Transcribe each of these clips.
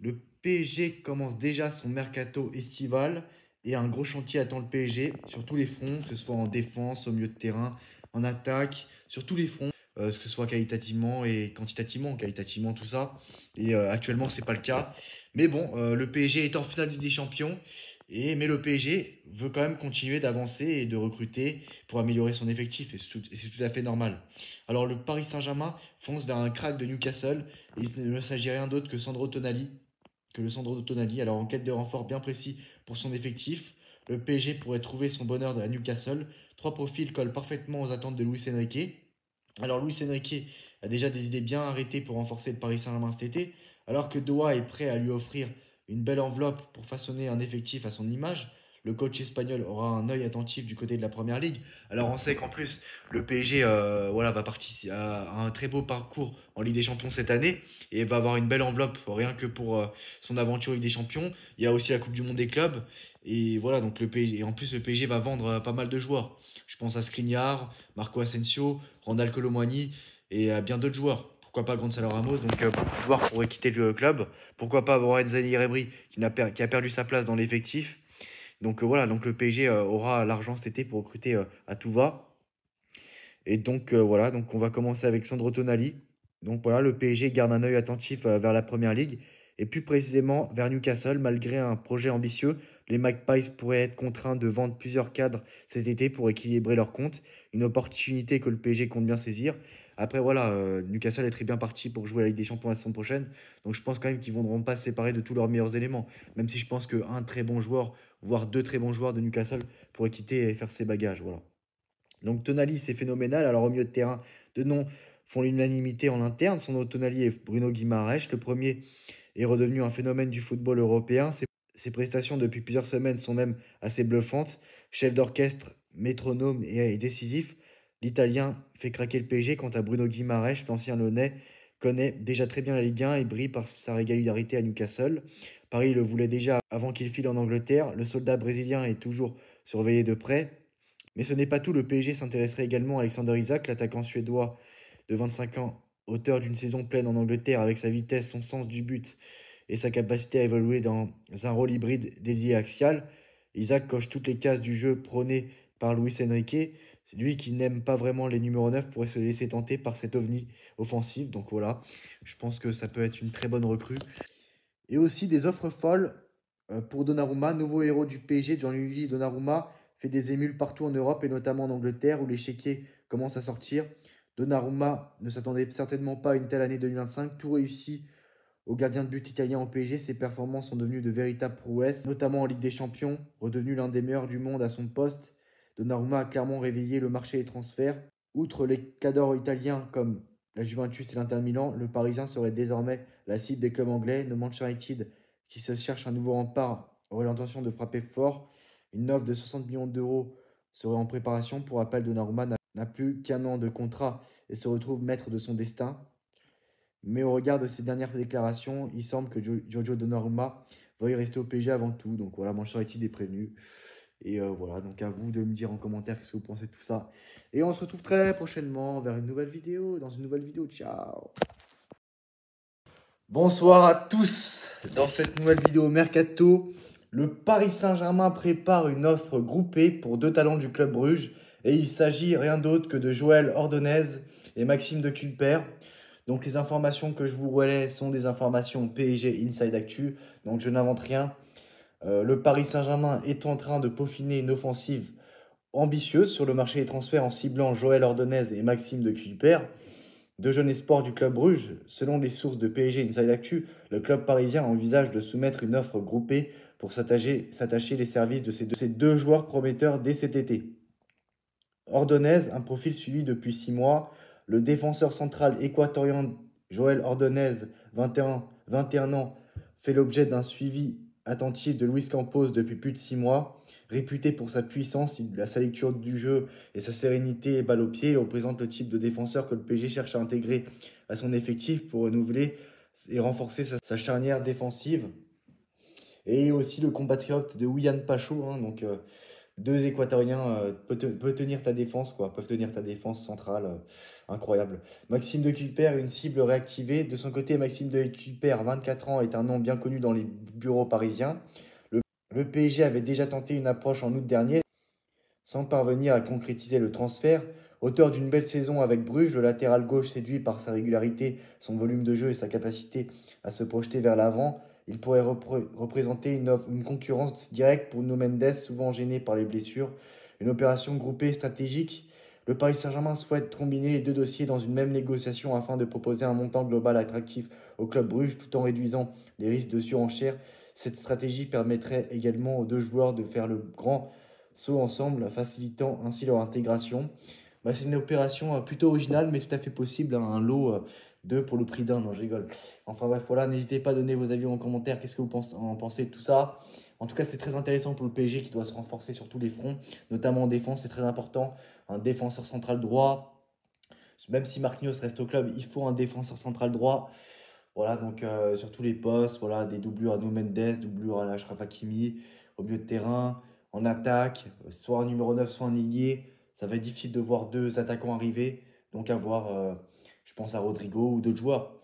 Le PSG commence déjà son mercato estival et un gros chantier attend le PSG sur tous les fronts, que ce soit en défense, au milieu de terrain, en attaque, sur tous les fronts, que ce soit qualitativement et quantitativement, qualitativement tout ça. Et actuellement, c'est pas le cas. Mais bon, le PSG est en finale du des Champions. Mais le PSG veut quand même continuer d'avancer et de recruter pour améliorer son effectif. Et c'est tout à fait normal. Alors le Paris Saint-Germain fonce vers un crack de Newcastle. Il ne s'agit rien d'autre que le Sandro Tonali. Alors en quête de renfort bien précis pour son effectif, le PSG pourrait trouver son bonheur à Newcastle. Trois profils collent parfaitement aux attentes de Luis Enrique. Alors Luis Enrique a déjà des idées bien arrêtées pour renforcer le Paris Saint-Germain cet été, alors que Doha est prêt à lui offrir une belle enveloppe pour façonner un effectif à son image. Le coach espagnol aura un œil attentif du côté de la Première Ligue. Alors on sait qu'en plus le PSG voilà, va participer à un très beau parcours en Ligue des Champions cette année et va avoir une belle enveloppe rien que pour son aventure Ligue des Champions. Il y a aussi la Coupe du Monde des clubs et voilà donc le PSG et en plus le PSG va vendre pas mal de joueurs. Je pense à Skriniar, Marco Asensio, Randal Colomwani et à bien d'autres joueurs. Pourquoi pas Gonzalo Ramos, donc joueur pourrait quitter le club. Pourquoi pas avoir Enzani Rebri qui a perdu sa place dans l'effectif. Donc voilà, donc le PSG aura l'argent cet été pour recruter à tout va. Et donc voilà, donc on va commencer avec Sandro Tonali. Donc voilà, le PSG garde un œil attentif vers la Première Ligue et plus précisément vers Newcastle. Malgré un projet ambitieux, les Magpies pourraient être contraints de vendre plusieurs cadres cet été pour équilibrer leur compte. Une opportunité que le PSG compte bien saisir. Après voilà, Newcastle est très bien parti pour jouer la Ligue des Champions la saison prochaine. Donc je pense quand même qu'ils ne vont pas se séparer de tous leurs meilleurs éléments. Même si je pense qu'un très bon joueur, voire deux très bons joueurs de Newcastle pourraient quitter et faire ses bagages. Voilà. Donc Tonali, c'est phénoménal. Alors au milieu de terrain, deux noms font l'unanimité en interne. Son autre Tonali est Bruno Guimaraes. Le premier est redevenu un phénomène du football européen. Ses prestations depuis plusieurs semaines sont même assez bluffantes. Chef d'orchestre, métronome et décisif, l'Italien fait craquer le PSG. Quant à Bruno Guimaraes, l'ancien Lyonnais, connaît déjà très bien la Ligue 1 et brille par sa régularité à Newcastle. Paris le voulait déjà avant qu'il file en Angleterre. Le soldat brésilien est toujours surveillé de près. Mais ce n'est pas tout, le PSG s'intéresserait également à Alexander Isak, l'attaquant suédois de 25 ans, auteur d'une saison pleine en Angleterre avec sa vitesse, son sens du but et sa capacité à évoluer dans un rôle hybride dédié axial. Isaac coche toutes les cases du jeu prôné par Luis Enrique. C'est lui qui n'aime pas vraiment les numéros 9 pourrait se laisser tenter par cet ovni offensif. Donc voilà, je pense que ça peut être une très bonne recrue. Et aussi des offres folles pour Donnarumma, nouveau héros du PSG. Gianluigi Donnarumma fait des émules partout en Europe et notamment en Angleterre où les chéquiers commencent à sortir. Donnarumma ne s'attendait certainement pas à une telle année 2025. Tout réussi au gardien de but italien au PSG. Ses performances sont devenues de véritables prouesses, notamment en Ligue des Champions. Redevenu l'un des meilleurs du monde à son poste, Donnarumma a clairement réveillé le marché des transferts. Outre les cadors italiens comme la Juventus et l'Inter Milan, le Parisien serait désormais la cible des clubs anglais. Le Manchester United, qui se cherche un nouveau rempart, aurait l'intention de frapper fort. Une offre de 60 millions d'euros serait en préparation. Pour rappel, Donnarumma n'a plus qu'un an de contrat et se retrouve maître de son destin. Mais au regard de ses dernières déclarations, il semble que Giorgio Donnarumma veuille rester au PSG avant tout. Donc voilà, Manchester United est prévenu. Et voilà, donc à vous de me dire en commentaire ce que vous pensez de tout ça. Et on se retrouve très prochainement vers une nouvelle vidéo, dans une nouvelle vidéo. Ciao. Bonsoir à tous. Dans cette nouvelle vidéo Mercato, le Paris Saint-Germain prépare une offre groupée pour deux talents du club Bruges. Et il s'agit rien d'autre que de Joël Ordonez et Maxime de Culper. Donc les informations que je vous relais sont des informations PSG Inside Actu. Donc je n'invente rien. Le Paris Saint-Germain est en train de peaufiner une offensive ambitieuse sur le marché des transferts en ciblant Joël Ordonez et Maxime de Culper, deux jeunes espoirs du club Bruges. Selon les sources de PSG Inside Actu, le club parisien envisage de soumettre une offre groupée pour s'attacher les services de ces deux joueurs prometteurs dès cet été. Ordonez, un profil suivi depuis 6 mois, le défenseur central équatorien Joël Ordonez, 21 ans, fait l'objet d'un suivi attentif de Luis Campos depuis plus de 6 mois. Réputé pour sa puissance, sa lecture du jeu et sa sérénité balle au pied, il représente le type de défenseur que le PSG cherche à intégrer à son effectif pour renouveler et renforcer sa charnière défensive. Et aussi le compatriote de Willian Pacho, hein, Deux Équatoriens peuvent tenir ta défense, quoi. Peuvent tenir ta défense centrale. Incroyable. Maxime de Culper, une cible réactivée. De son côté, Maxime de Culper, 24 ans, est un nom bien connu dans les bureaux parisiens. Le, le PSG avait déjà tenté une approche en août dernier, sans parvenir à concrétiser le transfert. Auteur d'une belle saison avec Bruges, le latéral gauche séduit par sa régularité, son volume de jeu et sa capacité à se projeter vers l'avant, il pourrait représenter une concurrence directe pour Nuno Mendes, souvent gêné par les blessures. Une opération groupée stratégique. Le Paris Saint-Germain souhaite combiner les deux dossiers dans une même négociation afin de proposer un montant global attractif au club Bruges tout en réduisant les risques de surenchère. Cette stratégie permettrait également aux deux joueurs de faire le grand saut ensemble, facilitant ainsi leur intégration. Bah, c'est une opération plutôt originale, mais tout à fait possible, hein, un lot de pour le prix d'un, non je rigole. Enfin bref, voilà, n'hésitez pas à donner vos avis en commentaire, qu'est-ce que vous en pensez de tout ça. En tout cas, c'est très intéressant pour le PSG qui doit se renforcer sur tous les fronts, notamment en défense, c'est très important. Un défenseur central droit, même si Marquinhos reste au club, il faut un défenseur central droit. Voilà, donc sur tous les postes, voilà, des doublures à No Mendes, doublures à Achraf Hakimi, au milieu de terrain, en attaque, soit un numéro 9 soit un ailier. Ça va être difficile de voir deux attaquants arriver, donc à voir, je pense à Rodrigo ou d'autres joueurs.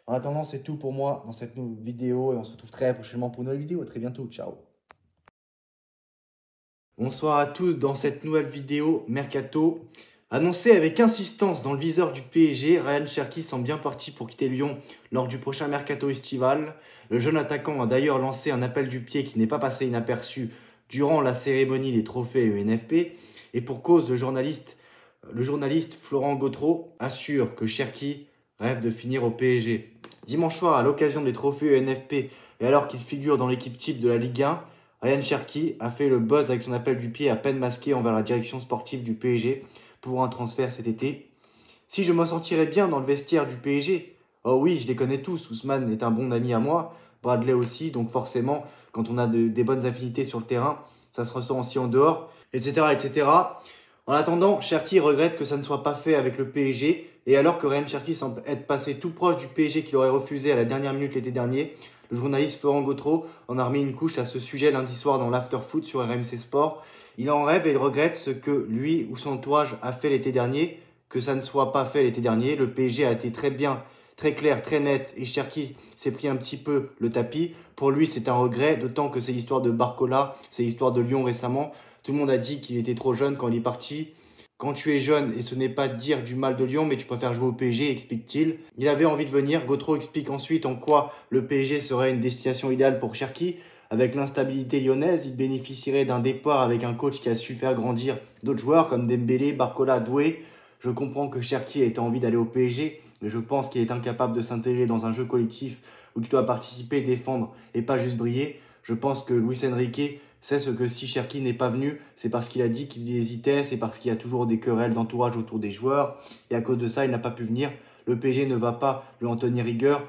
En attendant, c'est tout pour moi dans cette nouvelle vidéo et on se retrouve très prochainement pour une nouvelle vidéo. À très bientôt, ciao. Bonsoir à tous dans cette nouvelle vidéo Mercato. Annoncé avec insistance dans le viseur du PSG, Ryan Cherki semble bien parti pour quitter Lyon lors du prochain Mercato estival. Le jeune attaquant a d'ailleurs lancé un appel du pied qui n'est pas passé inaperçu durant la cérémonie des trophées UNFP. Et pour cause, le journaliste Florent Gautreau assure que Cherki rêve de finir au PSG. Dimanche soir, à l'occasion des trophées UNFP et alors qu'il figure dans l'équipe type de la Ligue 1, Ryan Cherki a fait le buzz avec son appel du pied à peine masqué envers la direction sportive du PSG pour un transfert cet été. Si je me sentirais bien dans le vestiaire du PSG, oh oui, je les connais tous. Ousmane est un bon ami à moi, Bradley aussi, donc forcément, quand on a des bonnes affinités sur le terrain, ça se ressent aussi en dehors, etc. etc. En attendant, Cherki regrette que ça ne soit pas fait avec le PSG, et alors que Ryan Cherki semble être passé tout proche du PSG qu'il aurait refusé à la dernière minute l'été dernier, le journaliste Florent Gautreau en a remis une couche à ce sujet lundi soir dans l'Afterfoot sur RMC Sport. Il en rêve et il regrette ce que lui ou son entourage a fait l'été dernier, que ça ne soit pas fait l'été dernier. Le PSG a été très bien, très clair, très net et Cherki s'est pris un petit peu le tapis. Pour lui, c'est un regret, d'autant que c'est l'histoire de Barcola, c'est l'histoire de Lyon récemment. Tout le monde a dit qu'il était trop jeune quand il est parti. Quand tu es jeune, et ce n'est pas dire du mal de Lyon, mais tu préfères jouer au PSG, explique-t-il. Il avait envie de venir. Gautreau explique ensuite en quoi le PSG serait une destination idéale pour Cherki. Avec l'instabilité lyonnaise, il bénéficierait d'un départ avec un coach qui a su faire grandir d'autres joueurs comme Dembélé, Barcola, Doué. Je comprends que Cherki ait envie d'aller au PSG, mais je pense qu'il est incapable de s'intégrer dans un jeu collectif où tu dois participer, défendre et pas juste briller. Je pense que Luis Enrique sait ce que si Cherki n'est pas venu, c'est parce qu'il a dit qu'il hésitait, c'est parce qu'il y a toujours des querelles d'entourage autour des joueurs. Et à cause de ça, il n'a pas pu venir. Le PSG ne va pas lui en tenir rigueur.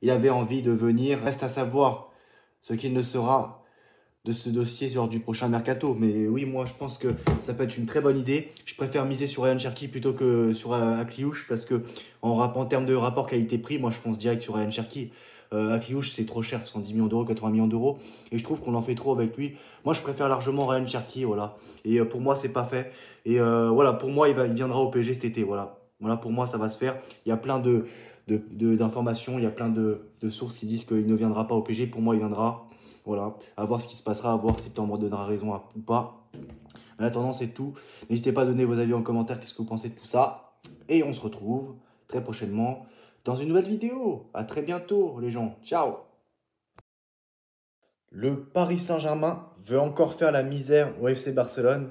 Il avait envie de venir. Reste à savoir ce qu'il ne sera de ce dossier lors du prochain mercato. Mais oui, moi, je pense que ça peut être une très bonne idée. Je préfère miser sur Ryan Cherki plutôt que sur Akliouche parce que en termes de rapport qualité-prix, moi, je fonce direct sur Ryan Cherki. Akliouche, c'est trop cher, 110 millions d'euros, 80 millions d'euros. Et je trouve qu'on en fait trop avec lui. Moi, je préfère largement Ryan Cherki, voilà. Et pour moi, c'est pas fait. Et voilà, pour moi, il viendra au PSG cet été, voilà. Voilà, pour moi, ça va se faire. Il y a plein d'informations, il y a plein de sources qui disent qu'il ne viendra pas au PSG. Pour moi, il viendra. Voilà, à voir ce qui se passera, à voir si septembre donnera raison ou pas. En attendant, c'est tout. N'hésitez pas à donner vos avis en commentaire, qu'est-ce que vous pensez de tout ça. Et on se retrouve très prochainement dans une nouvelle vidéo. À très bientôt, les gens. Ciao. Le Paris Saint-Germain veut encore faire la misère au FC Barcelone.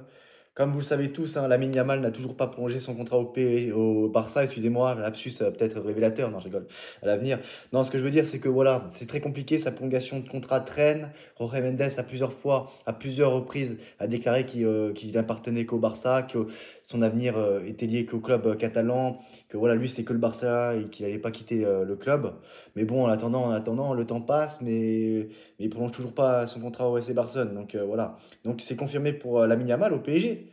Comme vous le savez tous, hein, Lamine Yamal n'a toujours pas prolongé son contrat au Barça. Excusez-moi, lapsus peut-être révélateur. Non, je rigole. À l'avenir. Non, ce que je veux dire, c'est que voilà, c'est très compliqué. Sa prolongation de contrat traîne. Jorge Mendes a plusieurs fois, à plusieurs reprises, a déclaré qu'il n'appartenait qu'au Barça, que son avenir était lié qu'au club catalan, que voilà, lui, c'est que le Barça et qu'il n'allait pas quitter le club. Mais bon, en attendant, le temps passe, mais il prolonge toujours pas son contrat au FC Barcelone. Donc voilà. Donc c'est confirmé pour Lamine Yamal au PSG.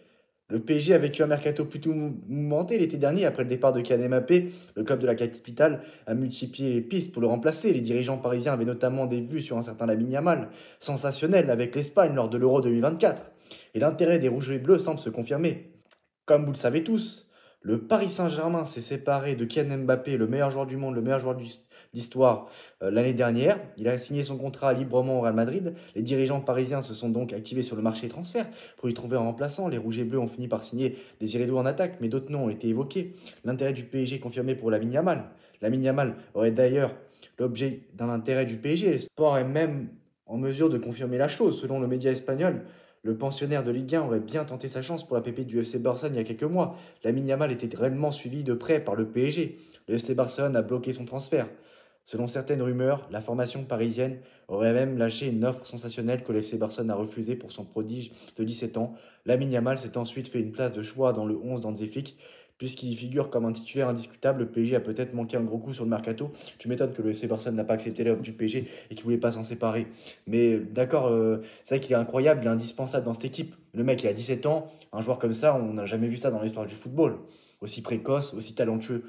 Le PSG a vécu un mercato plutôt mouvementé l'été dernier après le départ de Kylian Mbappé. Le club de la capitale a multiplié les pistes pour le remplacer. Les dirigeants parisiens avaient notamment des vues sur un certain Lamine Yamal, sensationnel avec l'Espagne lors de l'Euro 2024. Et l'intérêt des rouges et bleus semble se confirmer. Comme vous le savez tous, le Paris Saint-Germain s'est séparé de Kylian Mbappé, le meilleur joueur du monde, le meilleur joueur d'histoire l'année dernière. Il a signé son contrat librement au Real Madrid. Les dirigeants parisiens se sont donc activés sur le marché des transferts pour y trouver un remplaçant. Les rouges et bleus ont fini par signer Désiré Doué en attaque, mais d'autres noms ont été évoqués. L'intérêt du PSG confirmé pour Lamine Yamal. Lamine Yamal aurait d'ailleurs l'objet d'un intérêt du PSG. Le sport est même en mesure de confirmer la chose. Selon le média espagnol, le pensionnaire de Ligue 1 aurait bien tenté sa chance pour la pépite du FC Barcelone il y a quelques mois. Lamine Yamal était réellement suivi de près par le PSG. Le FC Barcelone a bloqué son transfert. Selon certaines rumeurs, la formation parisienne aurait même lâché une offre sensationnelle que le FC Barcelone a refusée pour son prodige de 17 ans. Lamine Yamal s'est ensuite fait une place de choix dans le 11 d'Hansi Flick. Puisqu'il figure comme un titulaire indiscutable, le PSG a peut-être manqué un gros coup sur le mercato. Tu m'étonnes que le FC Barcelone n'a pas accepté l'offre du PSG et qu'il ne voulait pas s'en séparer. Mais d'accord, c'est vrai qu'il est incroyable, il est indispensable dans cette équipe. Le mec, il a 17 ans, un joueur comme ça, on n'a jamais vu ça dans l'histoire du football. Aussi précoce, aussi talentueux,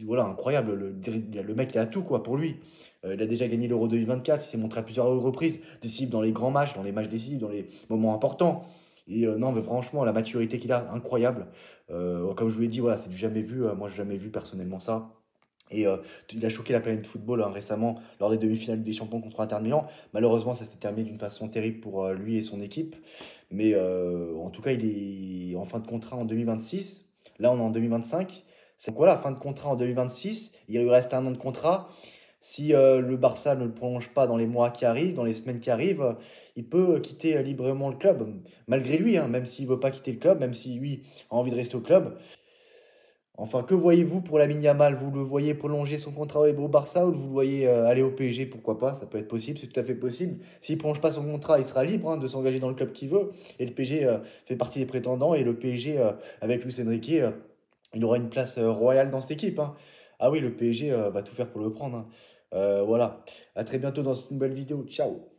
voilà, incroyable. Le mec, il a tout quoi pour lui. Il a déjà gagné l'Euro 2024, il s'est montré à plusieurs reprises, décisif dans les grands matchs, dans les matchs décisifs, dans les moments importants. Et non, mais franchement, la maturité qu'il a, incroyable. Comme je vous l'ai dit, voilà, c'est du jamais vu. Moi, j'ai jamais vu personnellement ça. Et il a choqué la planète football récemment lors des demi-finales des champions contre Inter Milan. Malheureusement, ça s'est terminé d'une façon terrible pour lui et son équipe. Mais en tout cas, il est en fin de contrat en 2026. Là, on est en 2025. C'est quoi la fin de contrat en 2026? Il lui reste un an de contrat. Si le Barça ne le prolonge pas dans les mois qui arrivent, dans les semaines qui arrivent, il peut quitter librement le club. Malgré lui, hein, même s'il ne veut pas quitter le club, même si lui a envie de rester au club. Enfin, que voyez-vous pour Lamine Yamal? Vous le voyez prolonger son contrat au Barça ou vous le voyez aller au PSG? Pourquoi pas? Ça peut être possible, c'est tout à fait possible. S'il ne prolonge pas son contrat, il sera libre hein, de s'engager dans le club qu'il veut. Et le PSG fait partie des prétendants. Et le PSG, avec Luis Enrique, il aura une place royale dans cette équipe. Hein. Ah oui, le PSG va tout faire pour le prendre. Hein. Voilà. À très bientôt dans une nouvelle vidéo. Ciao!